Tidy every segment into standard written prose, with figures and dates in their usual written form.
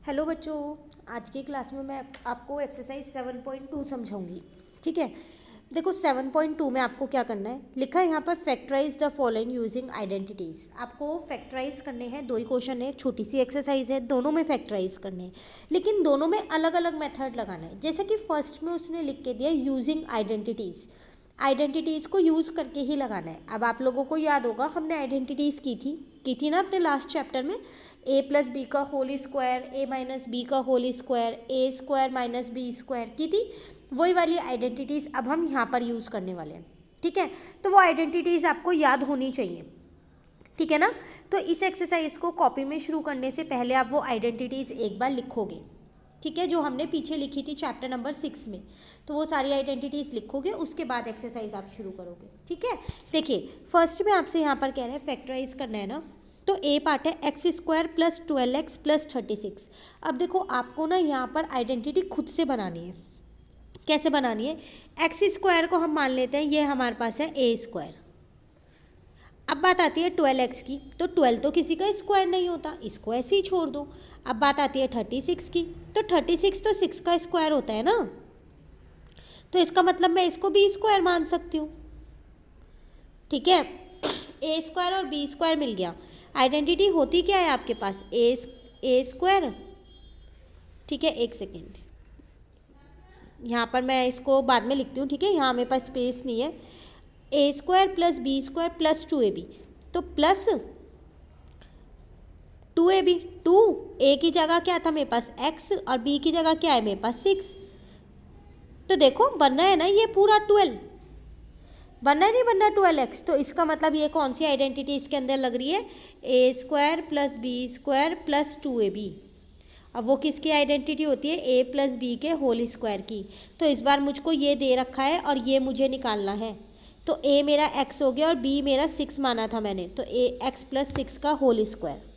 Hello बच्चों, आज की क्लास में मैं आपको एक्सरसाइज 7.2 समझाऊंगी। ठीक है, देखो 7.2 में आपको क्या करना है, लिखा है यहाँ पर factorise the following using identities. आपको फैक्टराइज करने हैं, दो ही क्वेश्चन है, छोटी सी एक्सरसाइज है, दोनों में फैक्टराइज करने हैं, लेकिन दोनों में अलग अलग मेथड लगाना है। जैसे कि फर्स्ट में उसने लिख के दिया यूजिंग आइडेंटिटीज़, आइडेंटिटीज़ को यूज़ करके ही लगाना है। अब आप लोगों को याद होगा हमने आइडेंटिटीज़ की थी ना अपने लास्ट चैप्टर में, ए प्लस बी का होल स्क्वायर, ए माइनस बी का होल स्क्वायर, ए स्क्वायर माइनस बी स्क्वायर की थी। वही वाली आइडेंटिटीज़ अब हम यहाँ पर यूज़ करने वाले हैं। ठीक है, तो वो आइडेंटिटीज़ आपको याद होनी चाहिए। ठीक है ना, तो इस एक्सरसाइज को कॉपी में शुरू करने से पहले आप वो आइडेंटिटीज़ एक बार लिखोगे। ठीक है, जो हमने पीछे लिखी थी चैप्टर नंबर 6 में, तो वो सारी आइडेंटिटीज़ लिखोगे, उसके बाद एक्सरसाइज आप शुरू करोगे। ठीक है, देखिए फर्स्ट में आपसे यहाँ पर कह रहे हैं फैक्टराइज करना है ना, तो ए पार्ट है x square plus 12x plus 36। अब देखो आपको ना यहाँ पर आइडेंटिटी खुद से बनानी है। कैसे बनानी है, एक्स स्क्वायर को हम मान लेते हैं ये हमारे पास है ए स्क्वायर। अब बात आती है 12x की, तो 12 तो किसी का स्क्वायर नहीं होता, इसको ऐसे ही छोड़ दो। अब बात आती है 36 की, तो 36 तो 6 का स्क्वायर होता है ना, तो इसका मतलब मैं इसको बी स्क्वायर मान सकती हूँ। ठीक है, ए स्क्वायर और बी स्क्वायर मिल गया। आइडेंटिटी होती क्या है आपके पास, ए स्क्वायर। ठीक है, एक सेकेंड, यहाँ पर मैं इसको बाद में लिखती हूँ। ठीक है, यहाँ मेरे पास स्पेस नहीं है। A square plus B square plus 2ab, तो प्लस 2ab, 2 ए की जगह क्या था मेरे पास x और b की जगह क्या है मेरे पास 6। तो देखो बन रहा है ना ये पूरा 12, बनना है नहीं बनना 12x, तो इसका मतलब ये कौन सी आइडेंटिटी इसके अंदर लग रही है, A square plus B square plus 2ab। अब वो किसकी आइडेंटिटी होती है, ए प्लस बी के होल स्क्वायर की। तो इस बार मुझको ये दे रखा है और ये मुझे निकालना है, तो a मेरा x हो गया और b मेरा 6 माना था मैंने, तो a x प्लस 6 का होल स्क्वायर।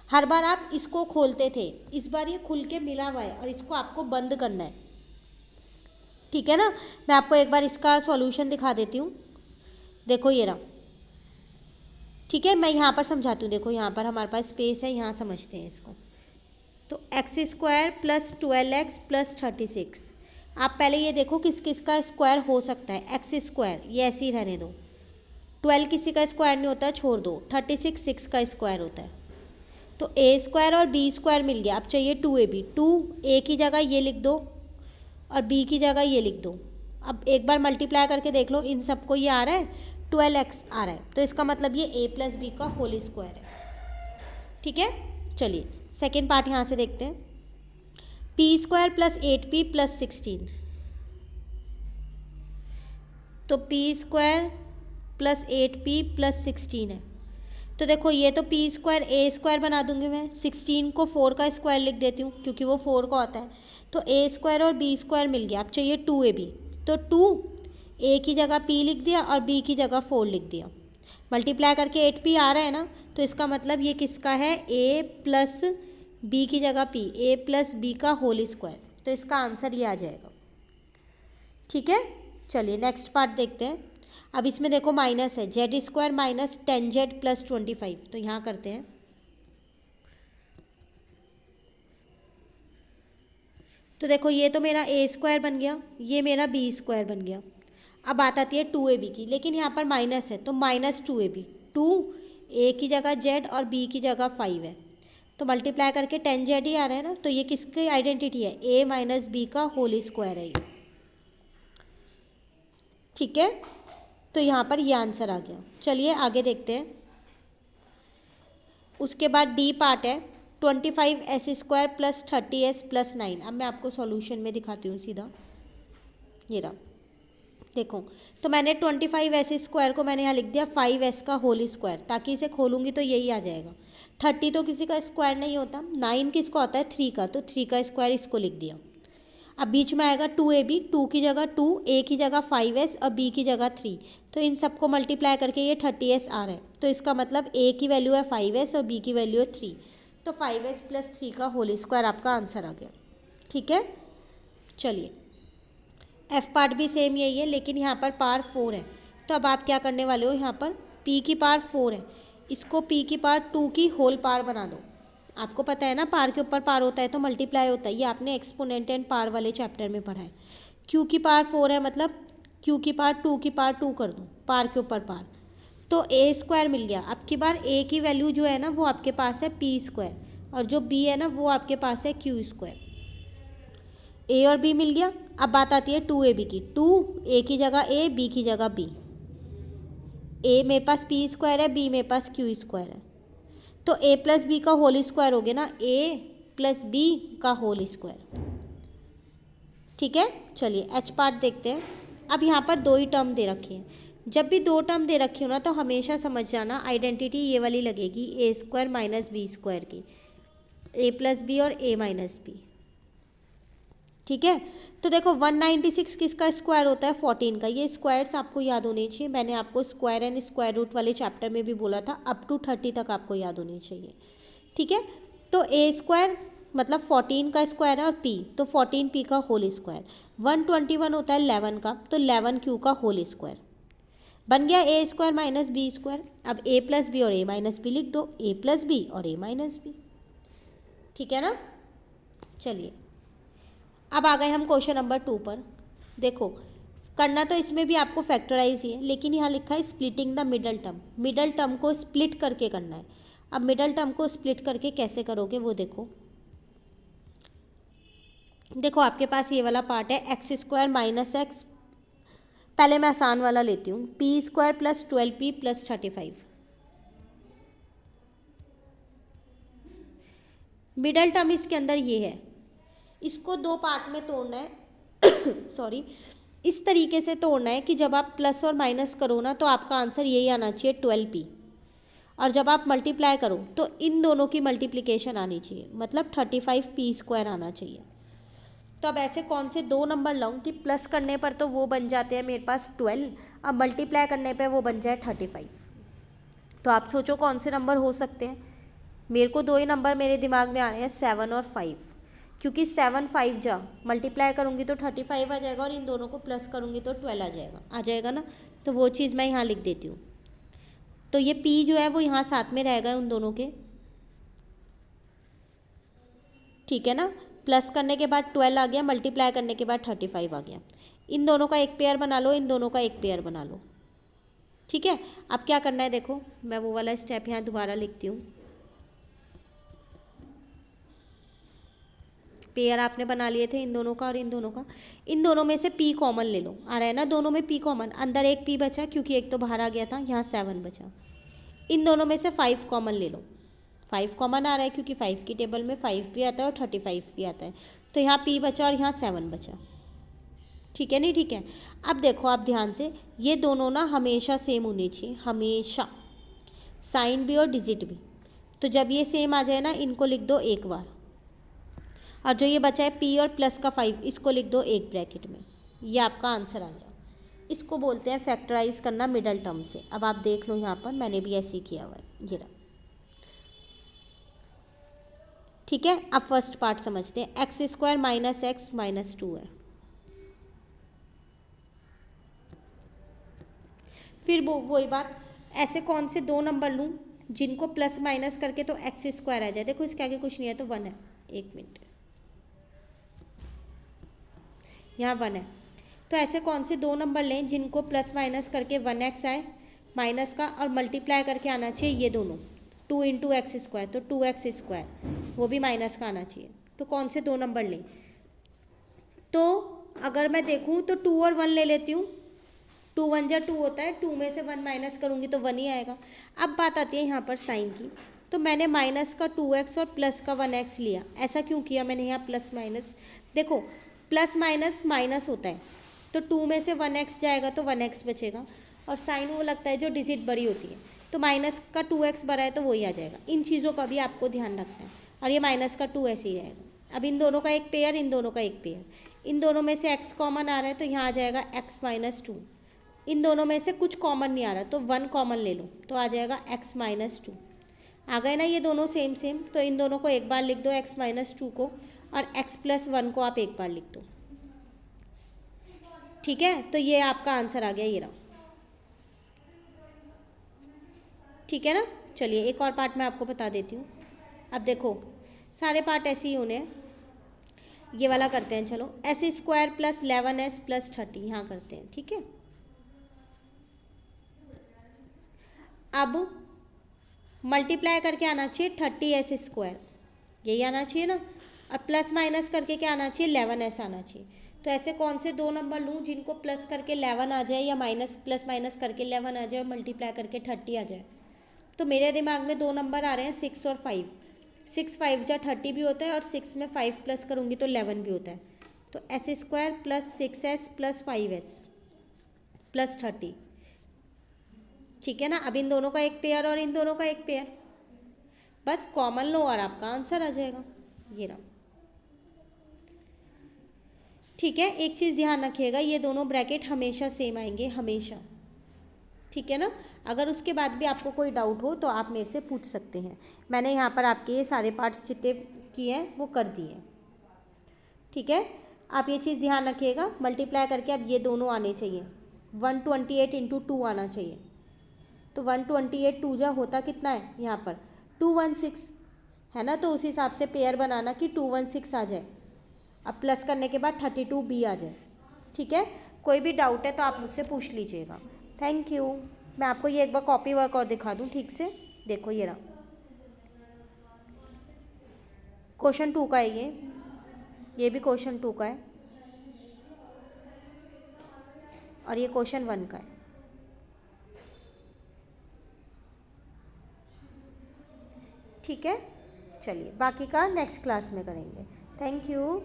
हर बार आप इसको खोलते थे, इस बार ये खुल के मिला हुआ है और इसको आपको बंद करना है। ठीक है ना, मैं आपको एक बार इसका सॉल्यूशन दिखा देती हूँ। देखो ये रहा। ठीक है, मैं यहाँ पर समझाती हूँ। देखो यहाँ पर हमारे पास स्पेस है, यहाँ समझते हैं इसको। तो x square plus 12x plus 36। आप पहले ये देखो किस किस का स्क्वायर हो सकता है। एक्स स्क्वायर ये ऐसे ही रहने दो, 12 किसी का स्क्वायर नहीं होता, छोड़ दो। 36 6 का स्क्वायर होता है। तो ए स्क्वायर और बी स्क्वायर मिल गया। अब चाहिए 2ab, 2 ए की जगह ये लिख दो और बी की जगह ये लिख दो। अब एक बार मल्टीप्लाई करके देख लो, इन सबको ये आ रहा है 12x आ रहा है, तो इसका मतलब ये a प्लस बी का होल स्क्वायर है। ठीक है, चलिए सेकेंड पार्ट यहाँ से देखते हैं। P square plus 8p plus 16, तो P square plus 8p plus 16 है। तो देखो ये तो पी स्क्वायर ए स्क्वायर बना दूंगी मैं, 16 को 4 का स्क्वायर लिख देती हूँ क्योंकि वो 4 का होता है। तो ए स्क्वायर और बी स्क्वायर मिल गया। अब चाहिए 2ab, तो 2 ए की जगह p लिख दिया और b की जगह 4 लिख दिया। मल्टीप्लाई करके 8p आ रहा है ना, तो इसका मतलब ये किसका है, a प्लस बी की जगह p, a प्लस बी का होल स्क्वायर। तो इसका आंसर ये आ जाएगा। ठीक है, चलिए नेक्स्ट पार्ट देखते हैं। अब इसमें देखो माइनस है, Z square minus 10z plus 25, तो यहाँ करते हैं। तो देखो ये तो मेरा ए स्क्वायर बन गया, ये मेरा बी स्क्वायर बन गया। अब बात आती है 2ab की, लेकिन यहाँ पर माइनस है तो माइनस 2ab, 2 ए की जगह z और b की जगह 5 है, तो मल्टीप्लाई करके 10z ही आ रहा है ना, तो ये किसकी आइडेंटिटी है, a माइनस बी का होल स्क्वायर है ये। ठीक है, तो यहाँ पर ये आंसर आ गया। चलिए आगे देखते हैं। उसके बाद डी पार्ट है 25s square plus 30s plus 9। अब मैं आपको सॉल्यूशन में दिखाती हूँ सीधा, ये रहा। देखो तो मैंने 25s स्क्वायर को मैंने यहाँ लिख दिया 5s का होल स्क्वायर, ताकि इसे खोलूँगी तो यही आ जाएगा। 30 तो किसी का स्क्वायर नहीं होता, 9 किसका होता है, 3 का, तो 3 का स्क्वायर इसको लिख दिया। अब बीच में आएगा 2ab, 2 की जगह 2, a की जगह 5s और b की जगह 3, तो इन सबको मल्टीप्लाई करके ये 30s आ रहा है, तो इसका मतलब a की वैल्यू है 5s और b की वैल्यू है 3, तो 5s प्लस 3 का होल स्क्वायर आपका आंसर आ गया। ठीक है, चलिए एफ पार्ट भी सेम यही है, लेकिन यहाँ पर पावर 4 है, तो अब आप क्या करने वाले हो, यहाँ पर p की पावर 4 है, इसको p की पावर 2 की होल पावर बना दो। आपको पता है ना, पार के ऊपर पार होता है तो मल्टीप्लाई होता है, ये आपने एक्सपोनेंट एंड पार वाले चैप्टर में पढ़ा है। क्यू की पार 4 है, मतलब क्यू की पार 2 की पार 2 कर दूँ, पार के ऊपर पार, तो ए स्क्वायर मिल गया। अब की बार ए की वैल्यू जो है ना वो आपके पास है पी स्क्वायर, और जो बी है ना वो आपके पास है क्यू स्क्वायर। ए और बी मिल गया। अब बात आती है 2ab की। 2 ए की जगह ए, बी की जगह बी। ए मेरे पास पी स्क्वायर है, बी मेरे पास क्यू स्क्वायर है, तो ए प्लस बी का होल स्क्वायर हो गया ना, ए प्लस बी का होल स्क्वायर। ठीक है, चलिए एच पार्ट देखते हैं। अब यहाँ पर 2 ही टर्म दे रखे हैं। जब भी 2 टर्म दे रखी हो ना तो हमेशा समझ जाना आइडेंटिटी ये वाली लगेगी, ए स्क्वायर माइनस बी स्क्वायर की, ए प्लस बी और ए माइनस बी। ठीक है, तो देखो 196 किसका स्क्वायर होता है, 14 का। ये स्क्वायर्स आपको याद होने चाहिए, मैंने आपको स्क्वायर एंड स्क्वायर रूट वाले चैप्टर में भी बोला था, अप टू 30 तक आपको याद होनी चाहिए। ठीक है, तो ए स्क्वायर मतलब 14 का स्क्वायर है, और पी तो 14p का होल स्क्वायर। 121 होता है 11 का, तो 11q का होल स्क्वायर बन गया ए स्क्वायर माइनस बी स्क्वायर। अब ए प्लस बी और ए माइनस बी लिख दो, ए प्लस बी और ए माइनस बी। ठीक है ना, चलिए अब आ गए हम क्वेश्चन नंबर 2 पर। देखो करना तो इसमें भी आपको फैक्टराइज ही है, लेकिन यहाँ लिखा है splitting the middle term. Middle term को स्प्लिट करके करना है। अब मिडल टर्म को स्प्लिट करके कैसे करोगे वो देखो। देखो आपके पास ये वाला पार्ट है एक्स स्क्वायर माइनस एक्स, पहले मैं आसान वाला लेती हूँ, P square plus 12p plus 35। Middle term इसके अंदर ये है, इसको 2 पार्ट में तोड़ना है सॉरी, इस तरीके से तोड़ना है कि जब आप प्लस और माइनस करो ना तो आपका आंसर यही आना चाहिए 12p, और जब आप मल्टीप्लाई करो तो इन दोनों की मल्टीप्लिकेशन आनी चाहिए, मतलब 35p स्क्वायर आना चाहिए। तो अब ऐसे कौन से 2 नंबर लाऊं कि प्लस करने पर तो वो बन जाते हैं मेरे पास 12, अब मल्टीप्लाई करने पे वो बन जाए 35। तो आप सोचो कौन से नंबर हो सकते हैं। मेरे को 2 ही नंबर मेरे दिमाग में आ रहे हैं, 7 और 5, क्योंकि 7 5 जा मल्टीप्लाई करूँगी तो 35 आ जाएगा, और इन दोनों को प्लस करूँगी तो 12 आ जाएगा ना। तो वो चीज़ मैं यहाँ लिख देती हूँ। तो ये p जो है वो यहाँ साथ में रहेगा उन दोनों के। ठीक है ना, प्लस करने के बाद 12 आ गया, मल्टीप्लाई करने के बाद 35 आ गया। इन दोनों का एक पेयर बना लो, इन दोनों का एक पेयर बना लो। ठीक है, अब क्या करना है देखो, मैं वो वाला स्टेप यहाँ दोबारा लिखती हूँ। पेयर आपने बना लिए थे इन दोनों का और इन दोनों का। इन दोनों में से p कॉमन ले लो, आ रहा है ना दोनों में p कॉमन, अंदर एक p बचा क्योंकि एक तो बाहर आ गया था, यहाँ 7 बचा। इन दोनों में से 5 कॉमन ले लो, 5 कॉमन आ रहा है क्योंकि 5 की टेबल में 5 भी आता है और 35 भी आता है, तो यहाँ p बचा और यहाँ 7 बचा। ठीक है नहीं, ठीक है। अब देखो आप ध्यान से, ये दोनों ना हमेशा सेम होनी चाहिए, हमेशा, साइन भी और डिजिट भी। तो जब ये सेम आ जाए ना इनको लिख दो एक बार, और जो ये बचा है p और प्लस का 5 इसको लिख दो एक ब्रैकेट में। ये आपका आंसर आ गया। इसको बोलते हैं फैक्टराइज करना मिडल टर्म से। अब आप देख लो यहाँ पर मैंने भी ऐसे ही किया हुआ है, ये रहा। ठीक है, अब फर्स्ट पार्ट समझते हैं। X square minus x minus 2 है, फिर वही बात, ऐसे कौन से 2 नंबर लूँ जिनको प्लस माइनस करके तो एक्स स्क्वायर आ जाए। देखो इसके आगे कुछ नहीं है तो 1 है, 1 मिनट, यहाँ 1 है। तो ऐसे कौन से 2 नंबर लें जिनको प्लस माइनस करके 1x आए माइनस का, और मल्टीप्लाई करके आना चाहिए ये दोनों, 2 इंटू एक्स स्क्वायर, तो 2x स्क्वायर वो भी माइनस का आना चाहिए। तो कौन से 2 नंबर लें, तो अगर मैं देखूँ तो 2 और 1 ले लेती हूँ। 2 1 जा 2 होता है, 2 में से 1 माइनस करूँगी तो 1 ही आएगा। अब बात आती है यहाँ पर साइन की, तो मैंने माइनस का 2x और प्लस का 1x लिया। ऐसा क्यों किया मैंने यहाँ प्लस माइनस, देखो प्लस माइनस माइनस होता है, तो 2 में से 1x जाएगा तो 1x बचेगा, और साइन वो लगता है जो डिजिट बड़ी होती है, तो माइनस का 2x बड़ा है तो वही आ जाएगा। इन चीज़ों का भी आपको ध्यान रखना है, और ये माइनस का 2 ऐसे ही रहेगा। अब इन दोनों का एक पेयर, इन दोनों का एक पेयर, इन दोनों में से x कॉमन आ रहा है तो यहाँ आ जाएगा x माइनस 2। इन दोनों में से कुछ कॉमन नहीं आ रहा तो 1 कॉमन ले लो तो आ जाएगा x माइनस 2। आ गए ना ये दोनों सेम सेम, तो इन दोनों को एक बार लिख दो x माइनस 2 को, और x प्लस 1 को आप एक बार लिख दो। ठीक है, तो ये आपका आंसर आ गया, ये रहा। ठीक है ना, चलिए एक और पार्ट मैं आपको बता देती हूँ। अब देखो सारे पार्ट ऐसे ही होने हैं। ये वाला करते हैं, चलो S square plus 11s plus 30 यहाँ करते हैं, ठीक है। अब मल्टीप्लाई करके आना चाहिए 30s स्क्वायर, यही आना चाहिए ना, और प्लस माइनस करके क्या आना चाहिए 11s आना चाहिए। तो ऐसे कौन से दो नंबर लूँ जिनको प्लस करके 11 आ जाए या माइनस प्लस माइनस करके 11 आ जाए और मल्टीप्लाई करके 30 आ जाए। तो मेरे दिमाग में दो नंबर आ रहे हैं 6 और 5। 6 5 जा 30 भी होता है और 6 में 5 प्लस करूँगी तो 11 भी होता है। तो S square plus 6s plus 5s plus 30, ठीक है ना। अब इन दोनों का एक पेयर और इन दोनों का एक पेयर, बस कॉमन लो और आपका आंसर आ जाएगा, ये रहा, ठीक है। एक चीज़ ध्यान रखिएगा, ये दोनों ब्रैकेट हमेशा सेम आएंगे, हमेशा, ठीक है ना। अगर उसके बाद भी आपको कोई डाउट हो तो आप मेरे से पूछ सकते हैं। मैंने यहाँ पर आपके ये सारे पार्ट्स जितने किए हैं वो कर दिए, ठीक है। आप ये चीज़ ध्यान रखिएगा, मल्टीप्लाई करके अब ये दोनों आने चाहिए, 128 इंटू 2 आना चाहिए। तो 128 2 जा होता कितना है यहाँ पर 216 है ना, तो उस हिसाब से पेयर बनाना कि 216 आ जाए। अब प्लस करने के बाद 32b आ जाए, ठीक है। कोई भी डाउट है तो आप मुझसे पूछ लीजिएगा। Thank you. मैं आपको ये एक बार कॉपी वर्क और दिखा दूँ ठीक से, देखो ये रहा, क्वेश्चन 2 का है ये भी क्वेश्चन 2 का है और ये क्वेश्चन 1 का है, ठीक है। चलिए बाकी का नेक्स्ट क्लास में करेंगे। Thank you.